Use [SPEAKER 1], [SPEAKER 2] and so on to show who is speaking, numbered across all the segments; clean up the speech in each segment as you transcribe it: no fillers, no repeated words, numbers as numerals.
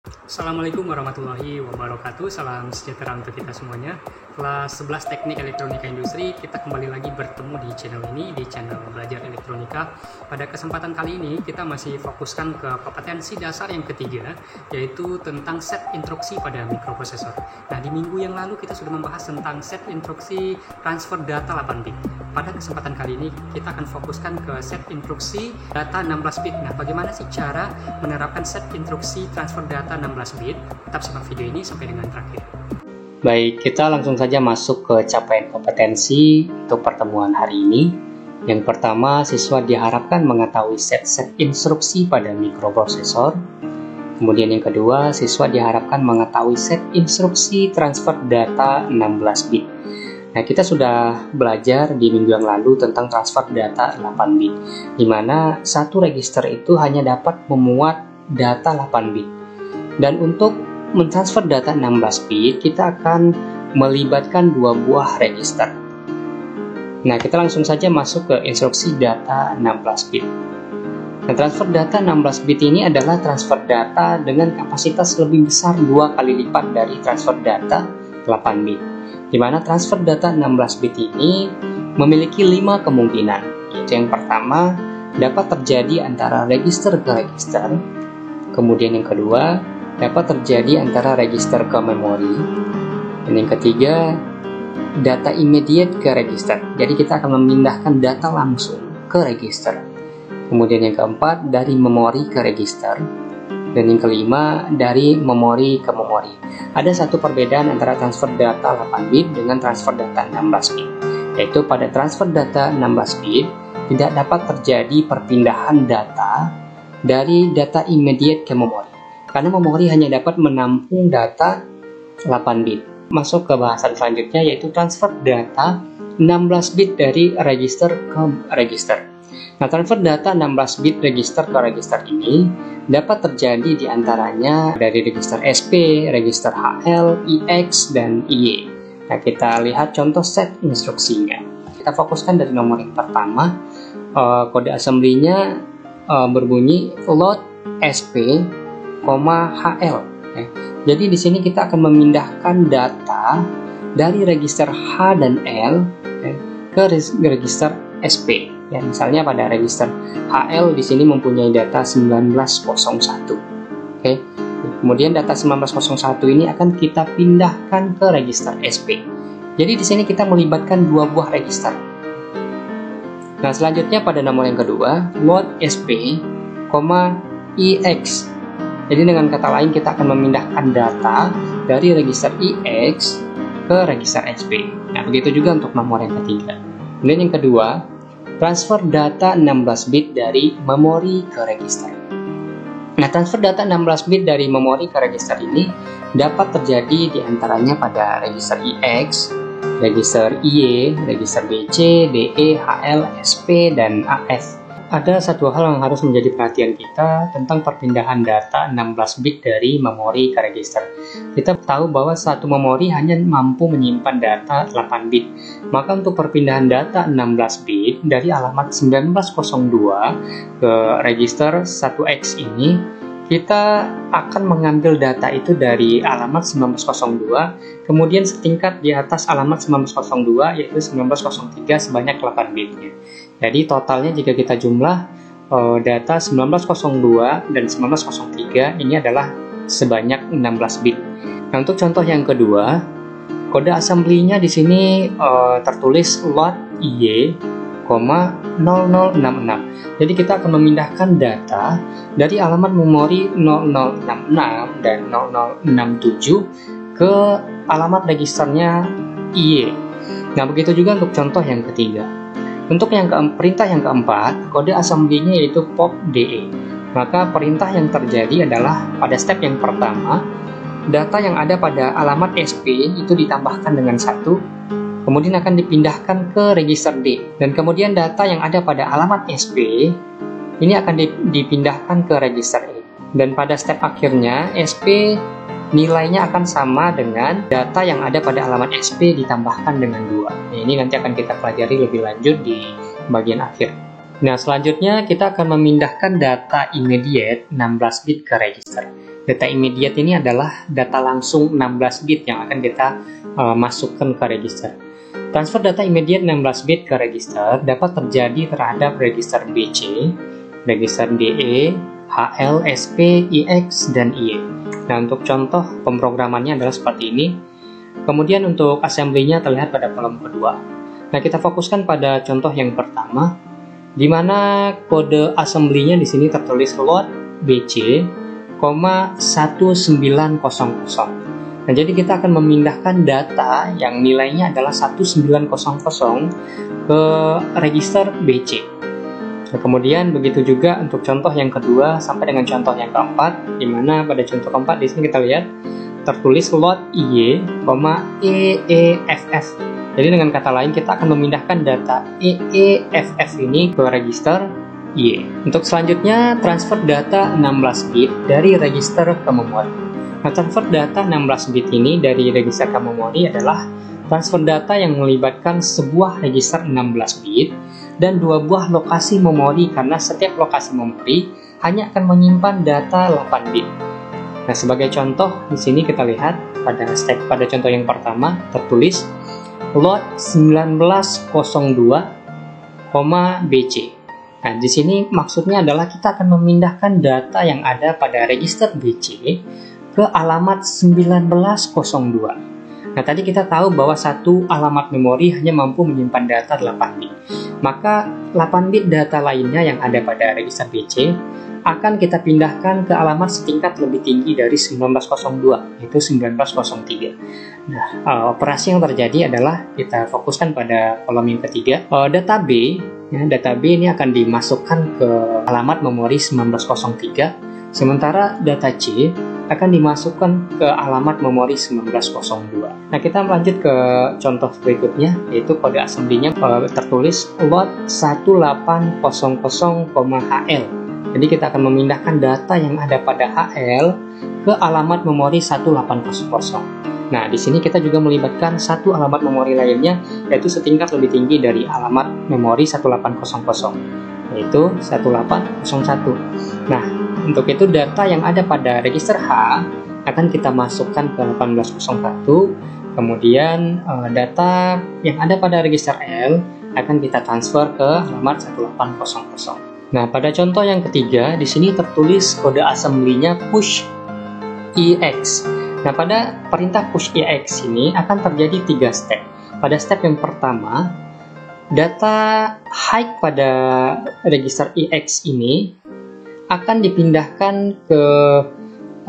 [SPEAKER 1] Assalamualaikum warahmatullahi wabarakatuh. Salam sejahtera untuk kita semuanya. Kelas 11 Teknik Elektronika Industri, kita kembali lagi bertemu di channel ini, di channel Belajar Elektronika. Pada kesempatan kali ini, kita masih fokuskan ke kompetensi dasar yang ketiga, yaitu tentang set instruksi pada mikroprosesor. Nah, di minggu yang lalu kita sudah membahas tentang set instruksi transfer data 8 bit. Pada kesempatan kali ini, kita akan fokuskan ke set instruksi data 16 bit. Nah, bagaimana sih cara menerapkan set instruksi transfer data 16 bit? Tetap simak video ini sampai dengan terakhir. Baik, kita langsung saja masuk ke capaian kompetensi untuk pertemuan hari ini. Yang pertama, siswa diharapkan mengetahui set-set instruksi pada mikroprosesor. Kemudian yang kedua, siswa diharapkan mengetahui set instruksi transfer data 16 bit. Nah, kita sudah belajar di minggu yang lalu tentang transfer data 8 bit, di mana satu register itu hanya dapat memuat data 8 bit. Dan untuk mentransfer data 16 bit, kita akan melibatkan dua buah register. Nah, kita langsung saja masuk ke instruksi data 16 bit. Nah, transfer data 16 bit ini adalah transfer data dengan kapasitas lebih besar 2 kali lipat dari transfer data 8 bit. Di mana transfer data 16 bit ini memiliki 5 kemungkinan. Yaitu yang pertama, dapat terjadi antara register ke register. Kemudian yang kedua, dapat terjadi antara register ke memori. Dan yang ketiga, data immediate ke register. Jadi kita akan memindahkan data langsung ke register. Kemudian yang keempat, dari memori ke register. Dan yang kelima, dari memori ke memori. Ada satu perbedaan antara transfer data 8 bit dengan transfer data 16 bit. Yaitu pada transfer data 16 bit, tidak dapat terjadi perpindahan data dari data immediate ke memori. Karena memori hanya dapat menampung data 8 bit. Masuk ke bahasan selanjutnya, yaitu transfer data 16 bit dari register ke register. Nah, transfer data 16 bit register ke register ini dapat terjadi diantaranya dari register SP, register HL, IX, dan IY. Nah, kita lihat contoh set instruksinya. Kita fokuskan dari nomor yang pertama. Kode assembly-nya berbunyi load SP, HL. Jadi di sini kita akan memindahkan data dari register H dan L ke register SP. Ya, misalnya pada register HL di sini mempunyai data 1901. Oke. Kemudian data 1901 ini akan kita pindahkan ke register SP. Jadi di sini kita melibatkan dua buah register. Nah, selanjutnya pada nomor yang kedua, load SP, IX. Jadi dengan kata lain kita akan memindahkan data dari register IX ke register SP. Nah, begitu juga untuk nomor yang ketiga. Kemudian yang kedua, transfer data 16 bit dari memori ke register. Nah, transfer data 16 bit dari memori ke register ini dapat terjadi diantaranya pada register IX, register IY, register BC, DE, HL, SP, dan AF. Ada satu hal yang harus menjadi perhatian kita tentang perpindahan data 16 bit dari memori ke register. Kita tahu bahwa satu memori hanya mampu menyimpan data 8 bit. Maka untuk perpindahan data 16 bit dari alamat 1902 ke register 1X ini, kita akan mengambil data itu dari alamat 1902, kemudian setingkat di atas alamat 1902 yaitu 1903 sebanyak 8 bitnya. Jadi totalnya jika kita jumlah data 1902 dan 1903 ini adalah sebanyak 16 bit. Nah, untuk contoh yang kedua, kode assembly-nya di sini tertulis load IY, 0066. Jadi kita akan memindahkan data dari alamat memori 0066 dan 0067 ke alamat registernya IY. Nah, begitu juga untuk contoh yang ketiga. Untuk perintah yang keempat, kode assembly-nya yaitu pop DE. Maka perintah yang terjadi adalah pada step yang pertama, data yang ada pada alamat SP itu ditambahkan dengan 1, kemudian akan dipindahkan ke register D. Dan kemudian data yang ada pada alamat SP ini akan dipindahkan ke register E. Dan pada step akhirnya, SP nilainya akan sama dengan data yang ada pada alamat SP ditambahkan dengan 2. Nah, ini nanti akan kita pelajari lebih lanjut di bagian akhir. Nah, selanjutnya kita akan memindahkan data immediate 16 bit ke register. Data immediate ini adalah data langsung 16 bit yang akan kita masukkan ke register. Transfer data immediate 16 bit ke register dapat terjadi terhadap register BC, register DE, HL, SP, IX, dan IE. Nah, untuk contoh pemrogramannya adalah seperti ini. Kemudian untuk assembly-nya terlihat pada kolom kedua. Nah, kita fokuskan pada contoh yang pertama, di mana kode assembly-nya di sini tertulis load BC, 1900. Nah, jadi kita akan memindahkan data yang nilainya adalah 1900 ke register BC. Nah, kemudian begitu juga untuk contoh yang kedua sampai dengan contoh yang keempat, di mana pada contoh keempat di sini kita lihat tertulis load IY, EEFF. Jadi dengan kata lain kita akan memindahkan data EEFF ini ke register Y. Untuk selanjutnya transfer data 16 bit dari register ke memori. Nah, transfer data 16 bit ini dari register ke memori adalah transfer data yang melibatkan sebuah register 16 bit dan dua buah lokasi memori, karena setiap lokasi memori hanya akan menyimpan data 8 bit. Nah, sebagai contoh di sini kita lihat pada contoh yang pertama tertulis load 1902, BC. Nah, di sini maksudnya adalah kita akan memindahkan data yang ada pada register BC ke alamat 1902. Nah, tadi kita tahu bahwa satu alamat memori hanya mampu menyimpan data 8 bit. Maka 8 bit data lainnya yang ada pada register BC akan kita pindahkan ke alamat setingkat lebih tinggi dari 1902, yaitu 1903. Nah, operasi yang terjadi adalah kita fokuskan pada kolom yang ketiga. Data B, data B ini akan dimasukkan ke alamat memori 1903, sementara data C akan dimasukkan ke alamat memori 1902. Nah, kita lanjut ke contoh berikutnya, yaitu kode assembly-nya tertulis load 1800,HL. Jadi kita akan memindahkan data yang ada pada HL ke alamat memori 1800. Nah, di sini kita juga melibatkan satu alamat memori lainnya, yaitu setingkat lebih tinggi dari alamat memori 1800, yaitu 1801. Nah, untuk itu data yang ada pada register H akan kita masukkan ke 1801, kemudian data yang ada pada register L akan kita transfer ke alamat 1800. Nah, pada contoh yang ketiga di sini tertulis kode assembly-nya push EX. Nah, pada perintah push EX ini akan terjadi 3 step. Pada step yang pertama, data high pada register EX ini akan dipindahkan ke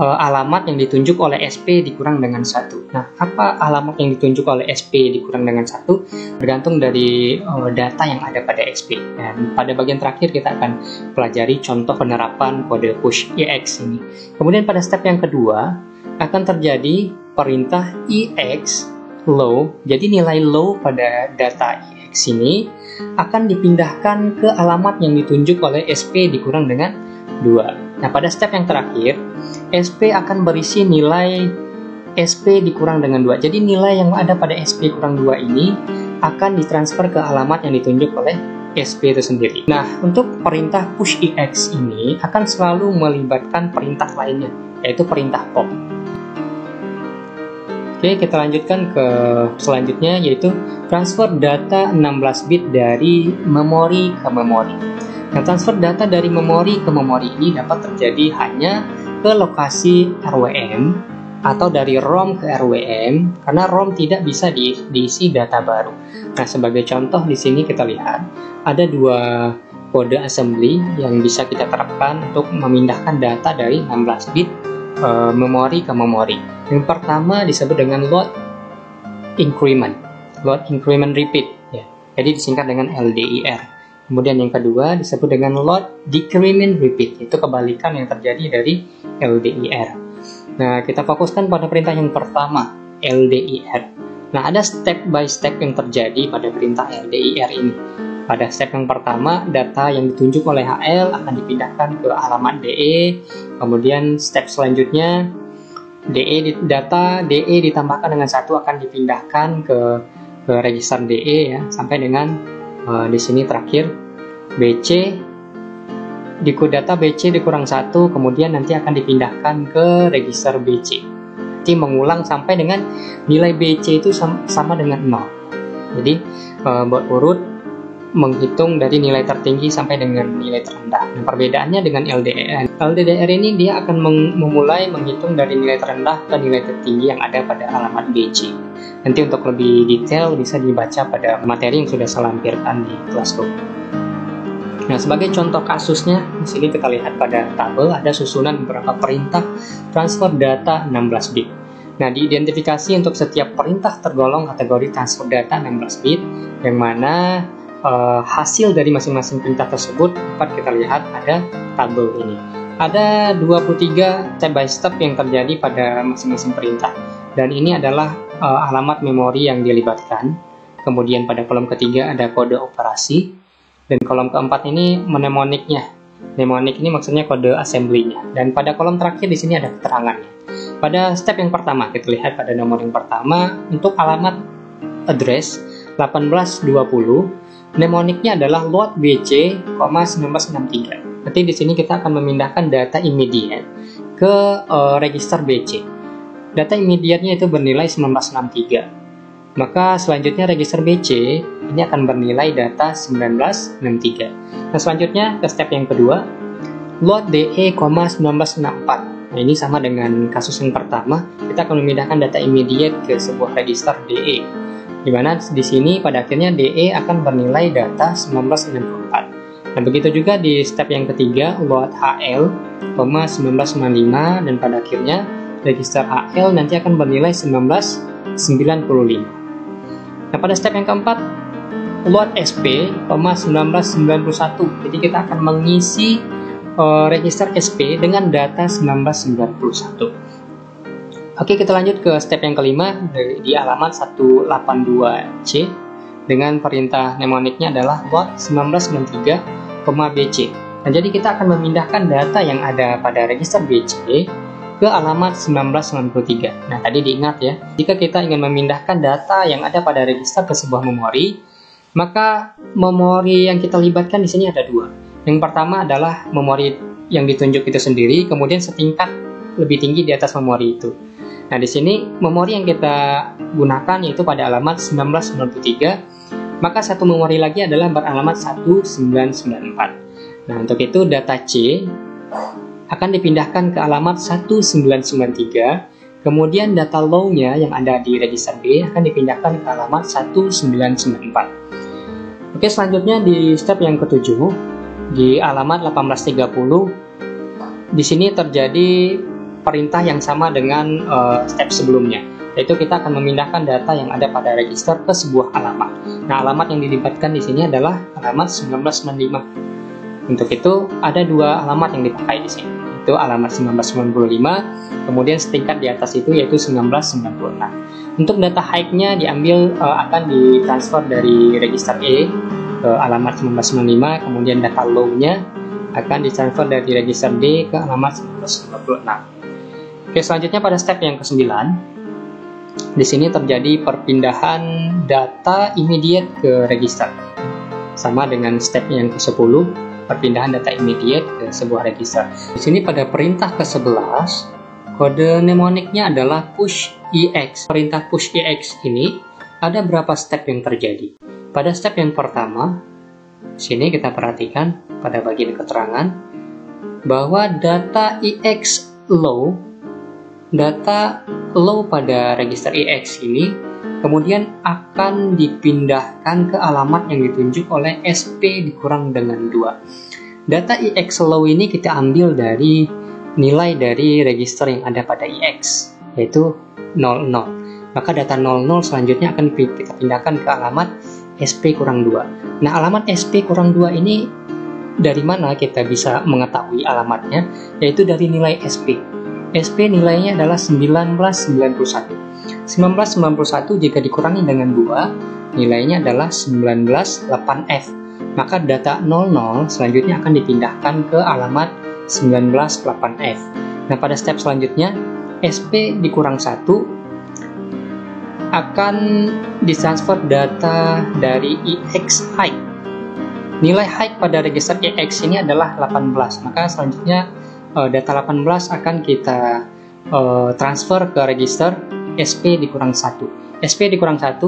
[SPEAKER 1] alamat yang ditunjuk oleh SP dikurang dengan 1. Nah, apa alamat yang ditunjuk oleh SP dikurang dengan 1? Bergantung dari data yang ada pada SP. Dan pada bagian terakhir kita akan pelajari contoh penerapan kode push EX ini. Kemudian pada step yang kedua akan terjadi perintah EX low. Jadi nilai low pada data EX ini akan dipindahkan ke alamat yang ditunjuk oleh SP dikurang dengan 2. Nah, pada step yang terakhir, SP akan berisi nilai SP dikurang dengan 2. Jadi nilai yang ada pada SP kurang 2 ini akan ditransfer ke alamat yang ditunjuk oleh SP itu sendiri. Nah, untuk perintah push EX ini akan selalu melibatkan perintah lainnya, yaitu perintah pop. Oke, kita lanjutkan ke selanjutnya, yaitu transfer data 16 bit dari memori ke memori. Nah, transfer data dari memori ke memori ini dapat terjadi hanya ke lokasi RWM atau dari ROM ke RWM, karena ROM tidak bisa diisi data baru. Nah, sebagai contoh di sini kita lihat ada dua kode assembly yang bisa kita terapkan untuk memindahkan data dari 16 bit memori ke memori. Yang pertama disebut dengan load increment repeat, ya. Jadi disingkat dengan LDIR. Kemudian yang kedua disebut dengan load decrement repeat, itu kebalikan yang terjadi dari LDIR. Nah, kita fokuskan pada perintah yang pertama, LDIR. Nah, ada step by step yang terjadi pada perintah LDIR ini. Pada step yang pertama, data yang ditunjuk oleh HL akan dipindahkan ke alamat DE. Kemudian step selanjutnya, data DE ditambahkan dengan 1 akan dipindahkan ke register DE, ya, sampai dengan di sini terakhir BC di kode data BC dikurang 1, kemudian nanti akan dipindahkan ke register BC. Nanti mengulang sampai dengan nilai BC itu sama dengan 0. Jadi buat urut menghitung dari nilai tertinggi sampai dengan nilai terendah. Nah, perbedaannya dengan LDR. LDR ini dia akan memulai menghitung dari nilai terendah ke nilai tertinggi yang ada pada alamat BC. Nanti untuk lebih detail bisa dibaca pada materi yang sudah saya lampirkan di Classroom. Nah, sebagai contoh kasusnya, di sini kita lihat pada tabel ada susunan beberapa perintah transfer data 16 bit. Nah, diidentifikasi untuk setiap perintah tergolong kategori transfer data 16 bit, yang mana hasil dari masing-masing perintah tersebut dapat kita lihat ada tabel ini. Ada 23 step by step yang terjadi pada masing-masing perintah, dan ini adalah alamat memori yang dilibatkan. Kemudian pada kolom ketiga ada kode operasi. Dan kolom keempat ini mnemoniknya. Mnemonik ini maksudnya kode assembly-nya. Dan pada kolom terakhir di sini ada keterangannya. Pada step yang pertama, kita lihat pada nomor yang pertama, untuk alamat address 1820, mnemoniknya adalah load BC, 1963. Nanti di sini kita akan memindahkan data immediate ke register BC. Data immediate-nya itu bernilai 1963. Maka selanjutnya register BC ini akan bernilai data 1963. Nah, selanjutnya ke step yang kedua, load DE, 1964. Nah, ini sama dengan kasus yang pertama, kita akan memindahkan data immediate ke sebuah register DE. Di mana di sini pada akhirnya DE akan bernilai data 1964. Nah, begitu juga di step yang ketiga, load HL, 1995, dan pada akhirnya register HL nanti akan bernilai 1995. Nah, pada step yang keempat, load SP, 1991. Jadi kita akan mengisi register SP dengan data 1991. Oke, kita lanjut ke step yang kelima di alamat 182C dengan perintah mnemoniknya adalah load 1993, BC. Nah, jadi kita akan memindahkan data yang ada pada register BC ke alamat 1993. Nah, tadi diingat ya, jika kita ingin memindahkan data yang ada pada register ke sebuah memori, maka memori yang kita libatkan di sini ada dua. Yang pertama adalah memori yang ditunjuk itu sendiri, kemudian setingkat lebih tinggi di atas memori itu. Nah, di sini memori yang kita gunakan yaitu pada alamat 1993, maka satu memori lagi adalah beralamat 1994. Nah, untuk itu data C akan dipindahkan ke alamat 1993, kemudian data low-nya yang ada di register B akan dipindahkan ke alamat 1994. Oke, selanjutnya di step yang ketujuh, di alamat 1830, di sini terjadi perintah yang sama dengan step sebelumnya, yaitu kita akan memindahkan data yang ada pada register ke sebuah alamat. Nah, alamat yang dilibatkan di sini adalah alamat 1995. Untuk itu ada dua alamat yang dipakai di sini, itu alamat 1995, kemudian setingkat di atas itu yaitu 1996. Untuk data high-nya diambil akan ditransfer dari register E ke alamat 1995, kemudian data low-nya akan ditransfer dari register D ke alamat 1996. Oke, selanjutnya pada step yang ke-9, di sini terjadi perpindahan data immediate ke register. Sama dengan step yang ke-10, perpindahan data immediate ke sebuah register. Di sini pada perintah ke-11, kode mnemoniknya adalah push EX. Perintah push EX ini ada berapa step yang terjadi? Pada step yang pertama, sini kita perhatikan pada bagian keterangan bahwa data EX low, data low pada register EX ini kemudian akan dipindahkan ke alamat yang ditunjuk oleh SP dikurang dengan 2. Data EX low ini kita ambil dari nilai dari register yang ada pada EX, yaitu 00. Maka data 00 selanjutnya akan kita pindahkan ke alamat SP kurang 2. Nah, alamat SP kurang 2 ini dari mana kita bisa mengetahui alamatnya? Yaitu dari nilai SP. SP nilainya adalah 1991. 1991 jika dikurangi dengan 2, nilainya adalah 198F. Maka data 00 selanjutnya akan dipindahkan ke alamat 198F. Nah, pada step selanjutnya, SP dikurang 1 akan ditransfer data dari EX high nilai high pada register EX ini adalah 18. Maka selanjutnya data 18 akan kita transfer ke register SP dikurang 1. SP dikurang 1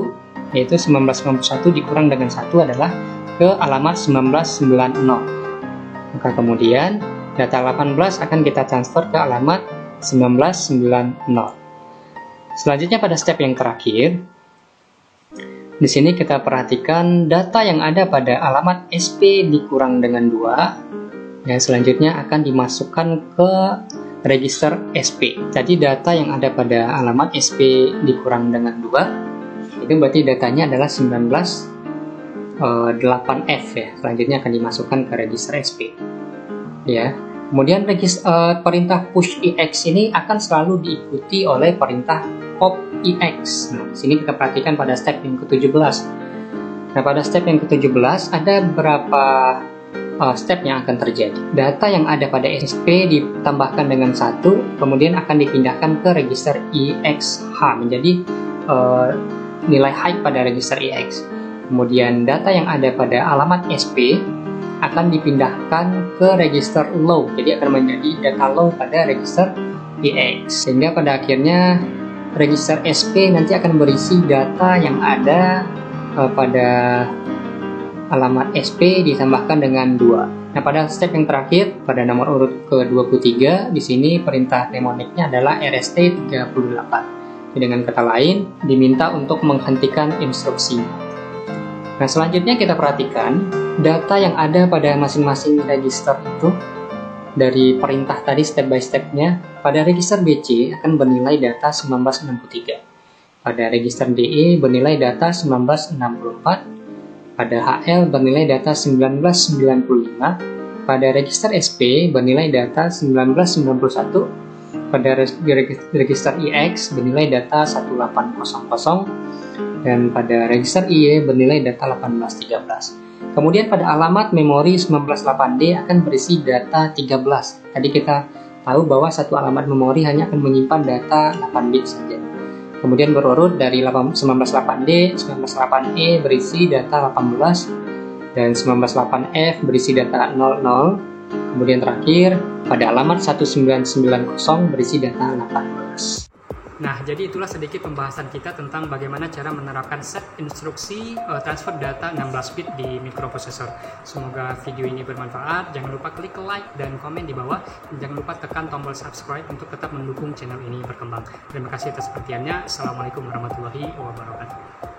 [SPEAKER 1] yaitu 1991 dikurang dengan 1 adalah ke alamat 1990. Maka kemudian data 18 akan kita transfer ke alamat 1990. Selanjutnya pada step yang terakhir, di sini kita perhatikan data yang ada pada alamat SP dikurang dengan 2 yang selanjutnya akan dimasukkan ke register SP. Jadi data yang ada pada alamat SP dikurang dengan 2 itu berarti datanya adalah 8F ya. Selanjutnya akan dimasukkan ke register SP. Ya. Kemudian perintah push EX ini akan selalu diikuti oleh perintah pop EX. Nah, di sini kita perhatikan pada step yang ke-17. Nah, pada step yang ke-17 ada beberapa step yang akan terjadi. Data yang ada pada SP ditambahkan dengan 1, kemudian akan dipindahkan ke register EXH menjadi nilai high pada register EX. Kemudian data yang ada pada alamat SP akan dipindahkan ke register low, jadi akan menjadi data low pada register EX. Sehingga pada akhirnya register SP nanti akan berisi data yang ada pada alamat SP ditambahkan dengan 2. Nah, pada step yang terakhir, pada nomor urut ke-23, di sini perintah mnemoniknya adalah RST38. Dengan kata lain, diminta untuk menghentikan instruksi. Nah, selanjutnya kita perhatikan data yang ada pada masing-masing register itu dari perintah tadi step by stepnya. Pada register BC akan bernilai data 1963. Pada register DE bernilai data 1964. Pada HL bernilai data 1995. Pada register SP bernilai data 1991. Pada register EX bernilai data 1800. Dan pada register IE bernilai data 1813. Kemudian pada alamat memori 198D akan berisi data 13. Tadi kita tahu bahwa satu alamat memori hanya akan menyimpan data 8 bit saja. Kemudian berurut dari 198D, 198E berisi data 18 dan 198F berisi data 00. Kemudian terakhir pada alamat 1990 berisi data 18. Nah, jadi itulah sedikit pembahasan kita tentang bagaimana cara menerapkan set instruksi transfer data 16 bit di mikroprosesor. Semoga video ini bermanfaat. Jangan lupa klik like dan komen di bawah. Jangan lupa tekan tombol subscribe untuk tetap mendukung channel ini berkembang. Terima kasih atas perhatiannya. Assalamualaikum warahmatullahi wabarakatuh.